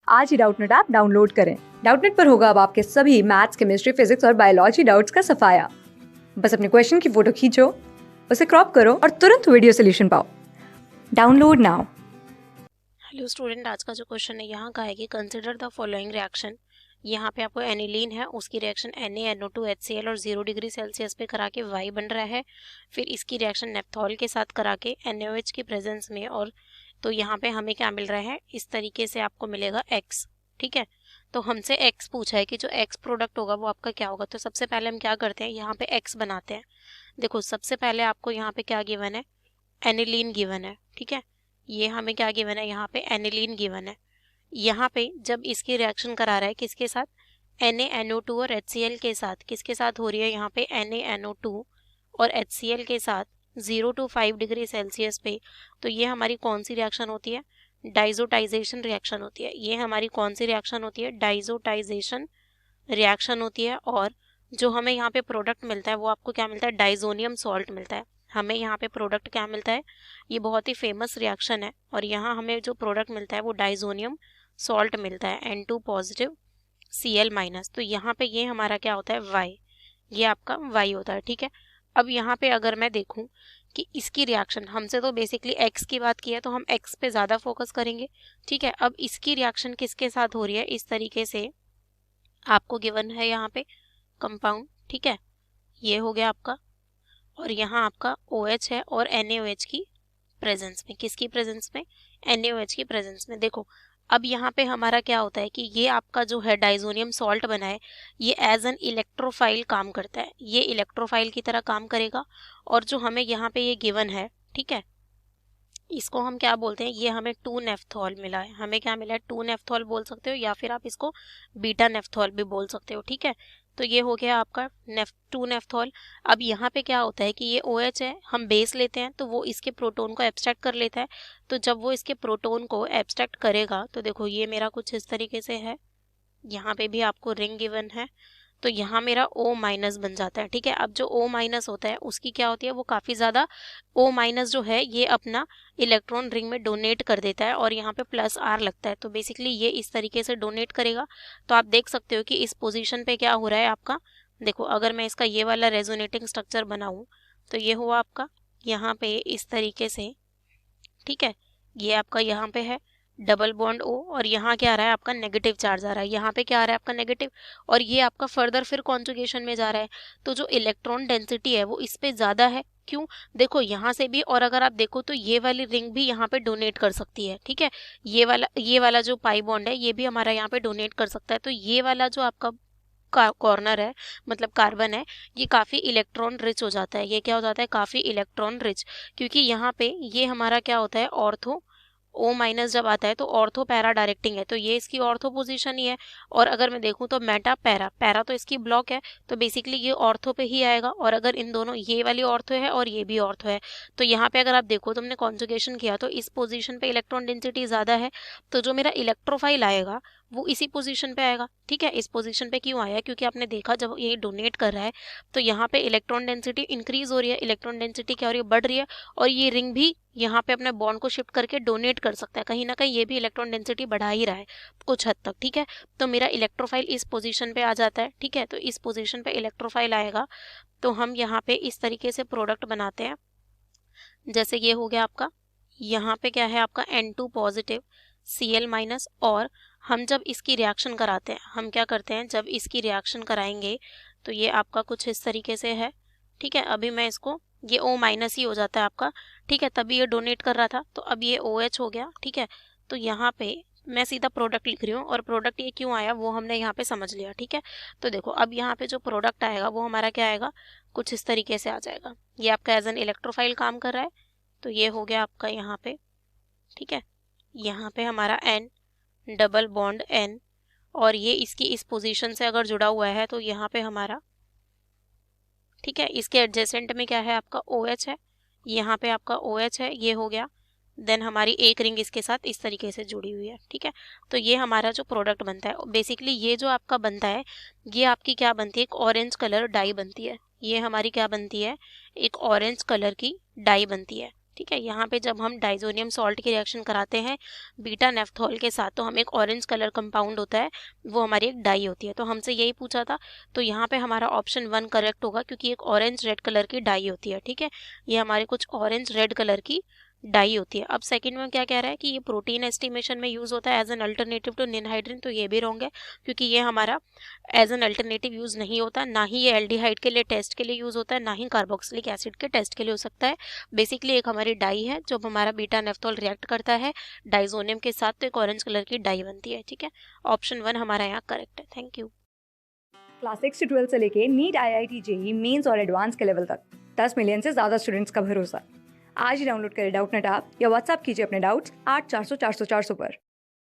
आज ही Doubtnut app download करें। Doubtnut पर होगा अब आपके सभी मैथ्स, केमिस्ट्री, फिजिक्स और बायोलॉजी डाउट्स का सफाया। बस अपने क्वेश्चन की फोटो खींचो, उसे क्रॉप करो और तुरंत वीडियो सोल्यूशन पाओ। Download now. हेलो स्टूडेंट, आज का जो क्वेश्चन है यहाँ का है कि कंसिडर द फॉलोइंग रिएक्शन। यहाँ पे आपको एनिलीन है, उसकी रिएक्शन NaNO2 HCl और 0 डिग्री सेल्सियस पे करा के Y बन रहा है। फिर इसकी रिएक्शन नेप्थॉल के साथ करा के NaOH की प्रेजेंस में, और तो यहाँ पे हमें क्या मिल रहा है, इस तरीके से आपको मिलेगा X। ठीक है, तो हमसे X पूछा है कि जो X प्रोडक्ट होगा वो आपका क्या होगा। तो सबसे पहले हम क्या करते हैं, यहाँ पे X बनाते हैं। देखो सबसे पहले आपको यहाँ पे क्या गिवन है, एनिलीन गिवन है। ठीक है, ये हमें क्या गिवन है, यहाँ पे एनिलीन गिवन है। यहाँ पे जब इसकी रिएक्शन करा रहा है किसके साथ, NaNO2 और HCl के साथ, किसके साथ हो रही है यहाँ पे, NaNO2 और HCl के साथ 0 to 5 डिग्री सेल्सियस पे। तो ये हमारी कौन सी रिएक्शन होती है, डाइजोटाइजेशन रिएक्शन होती है। ये हमारी कौन सी रिएक्शन होती है, डाइजोटाइजेशन रिएक्शन होती है। और जो हमें यहाँ पे प्रोडक्ट मिलता है वो आपको क्या मिलता है, डाइजोनियम सॉल्ट मिलता है। हमें यहाँ पे प्रोडक्ट क्या मिलता है, ये बहुत ही फेमस रिएक्शन है, और यहाँ हमें जो प्रोडक्ट मिलता है वो डाइजोनियम सॉल्ट मिलता है, N2 पॉजिटिव Cl माइनस। तो यहाँ पे ये हमारा क्या होता है, Y, ये आपका Y होता है। ठीक है, अब यहाँ पे अगर मैं देखूँ कि इसकी रिएक्शन, हमसे तो बेसिकली X की बात की है तो हम X पे ज़्यादा फोकस करेंगे। ठीक है, अब इसकी रिएक्शन किसके साथ हो रही है, इस तरीके से आपको गिवन है यहाँ पे कंपाउंड। ठीक है, ये हो गया आपका, और यहाँ आपका OH है और NaOH की प्रेजेंस में, किसकी प्रेजेंस में, NaOH की प्रेजेंस में। देखो अब यहाँ पे हमारा क्या होता है कि ये आपका जो है डाइजोनियम सॉल्ट बना है, ये एज एन इलेक्ट्रोफाइल काम करता है, ये इलेक्ट्रोफाइल की तरह काम करेगा। और जो हमें यहाँ पे ये गिवन है, ठीक है, इसको हम क्या बोलते हैं, ये हमें 2 नेफ्थॉल मिला है। हमें क्या मिला है, 2 नेफ्थॉल बोल सकते हो, या फिर आप इसको बीटा नेफ्थॉल भी बोल सकते हो। ठीक है, तो ये हो गया आपका 2 नेफ्थॉल। अब यहाँ पे क्या होता है कि ये OH है, हम बेस लेते हैं तो वो इसके प्रोटोन को एब्स्ट्रैक्ट कर लेता है। तो जब वो इसके प्रोटोन को एब्स्ट्रैक्ट करेगा तो देखो ये मेरा कुछ इस तरीके से है, यहाँ पे भी आपको रिंग गिवन है, तो यहाँ मेरा O माइनस बन जाता है। ठीक है, अब जो O माइनस होता है उसकी क्या होती है, वो काफ़ी ज़्यादा, O माइनस जो है ये अपना इलेक्ट्रॉन रिंग में डोनेट कर देता है, और यहाँ पे +R लगता है। तो बेसिकली ये इस तरीके से डोनेट करेगा। तो आप देख सकते हो कि इस पोजीशन पे क्या हो रहा है आपका। देखो अगर मैं इसका ये वाला रेजोनेटिंग स्ट्रक्चर बनाऊँ तो ये हुआ आपका यहाँ पे इस तरीके से। ठीक है, ये आपका यहाँ पे है डबल बॉन्ड O, और यहाँ क्या आ रहा है आपका, नेगेटिव चार्ज आ रहा है। यहाँ पे क्या आ रहा है आपका, नेगेटिव, और ये आपका फर्दर फिर कॉन्जुगेशन में जा रहा है। तो जो इलेक्ट्रॉन डेंसिटी है वो इस पे ज़्यादा है। क्यों, देखो यहाँ से भी, और अगर आप देखो तो ये वाली रिंग भी यहाँ पे डोनेट कर सकती है। ठीक है, ये वाला जो पाई बॉन्ड है ये भी हमारा यहाँ पे डोनेट कर सकता है। तो ये वाला जो आपका कॉर्नर है, मतलब कार्बन है, ये काफ़ी इलेक्ट्रॉन रिच हो जाता है। ये क्या हो जाता है, काफ़ी इलेक्ट्रॉन रिच, क्योंकि यहाँ पे ये हमारा क्या होता है, ऑर्थो। O माइनस जब आता है तो ऑर्थो पैरा डायरेक्टिंग है, तो ये इसकी ऑर्थो पोजीशन ही है। और अगर मैं देखूं तो मेटा पैरा, पैरा तो इसकी ब्लॉक है, तो बेसिकली ये ऑर्थो पे ही आएगा। और अगर इन दोनों, ये वाली ऑर्थो है और ये भी ऑर्थो है, तो यहाँ पे अगर आप देखो तो हमने कॉन्जुगेशन किया तो इस पोजीशन पे इलेक्ट्रॉन डेंसिटी ज़्यादा है, तो जो मेरा इलेक्ट्रोफाइल आएगा वो इसी पोजीशन पे आएगा। ठीक है, इस पोजीशन पे क्यों आया, क्योंकि आपने देखा जब ये डोनेट कर रहा है तो यहाँ पे इलेक्ट्रॉन डेंसिटी इंक्रीज हो रही है, इलेक्ट्रॉन डेंसिटी क्या हो रही है, बढ़ रही है, और ये रिंग भी यहाँ पे अपने बॉन्ड को शिफ्ट करके डोनेट कर सकता है। कहीं ना कहीं ये भी इलेक्ट्रॉन डेंसिटी बढ़ा ही रहा है कुछ हद तक। ठीक है, तो मेरा इलेक्ट्रोफाइल इस पोजीशन पे आ जाता है। ठीक है, तो इस पोजीशन पे इलेक्ट्रोफाइल आएगा, तो हम यहाँ पे इस तरीके से प्रोडक्ट बनाते हैं। जैसे ये हो गया आपका, यहाँ पे क्या है आपका, N2 पॉजिटिव Cl माइनस। और हम जब इसकी रिएक्शन कराते हैं, हम क्या करते हैं, जब इसकी रिएक्शन कराएंगे तो ये आपका कुछ इस तरीके से है। ठीक है, अभी मैं इसको, ये O माइनस ही हो जाता है आपका। ठीक है, तभी ये डोनेट कर रहा था, तो अब ये OH हो गया। ठीक है, तो यहाँ पे मैं सीधा प्रोडक्ट लिख रही हूँ, और प्रोडक्ट ये क्यों आया वो हमने यहाँ पे समझ लिया। ठीक है, तो देखो अब यहाँ पे जो प्रोडक्ट आएगा वो हमारा क्या आएगा, कुछ इस तरीके से आ जाएगा। ये आपका एज एन इलेक्ट्रोफाइल काम कर रहा है, तो ये हो गया आपका यहाँ पे। ठीक है, यहाँ पे हमारा N, डबल बॉन्ड N, और ये इसकी इस पोजीशन से अगर जुड़ा हुआ है तो यहाँ पे हमारा, ठीक है, इसके एडजेसेंट में क्या है आपका, OH है, यहाँ पे आपका OH है, ये हो गया। देन हमारी एक रिंग इसके साथ इस तरीके से जुड़ी हुई है। ठीक है, तो ये हमारा जो प्रोडक्ट बनता है, बेसिकली ये जो आपका बनता है, ये आपकी क्या बनती है, एक ऑरेंज कलर डाई बनती है। ये हमारी क्या बनती है, एक ऑरेंज कलर की डाई बनती है। ठीक है। यहाँ पे जब हम डाइजोनियम सॉल्ट की रिएक्शन कराते हैं बीटा नेफ्थॉल के साथ, तो हम एक ऑरेंज कलर कंपाउंड होता है, वो हमारी एक डाई होती है। तो हमसे यही पूछा था, तो यहाँ पे हमारा ऑप्शन 1 करेक्ट होगा, क्योंकि एक ऑरेंज रेड कलर की डाई होती है। ठीक है, ये हमारे कुछ ऑरेंज रेड कलर की डाई होती है। अब सेकंड में क्या कह रहा है कि ये प्रोटीन एस्टिमेशन में यूज होता है as an alternative to ninhydrin, तो ये भी रॉन्ग है, क्योंकि ये हमारा एज एन अल्टरनेटिव यूज नहीं होता। ना ही ये एल्डिहाइड के लिए टेस्ट के लिए यूज होता है, ना ही कार्बोक्सिलिक एसिड के टेस्ट के लिए हो सकता है। बेसिकली एक हमारी डाई है, जब हमारा बीटा नेफ्थॉल रिएक्ट करता है डाइजोनियम के साथ, तो एक ऑरेंज कलर की डाई बनती है। ठीक है, ऑप्शन 1 हमारा यहाँ करेक्ट है। Thank you. क्लास 6 से 12 से लेके नीट, IIT, जेई मेंस और एडवांस के लेवल तक 10 मिलियन से ज़्यादा स्टूडेंट्स का भरोसा। आज ही डाउनलोड करें डाउटनेट ऐप या व्हाट्सएप कीजिए अपने डाउट्स 8400 400 400 पर।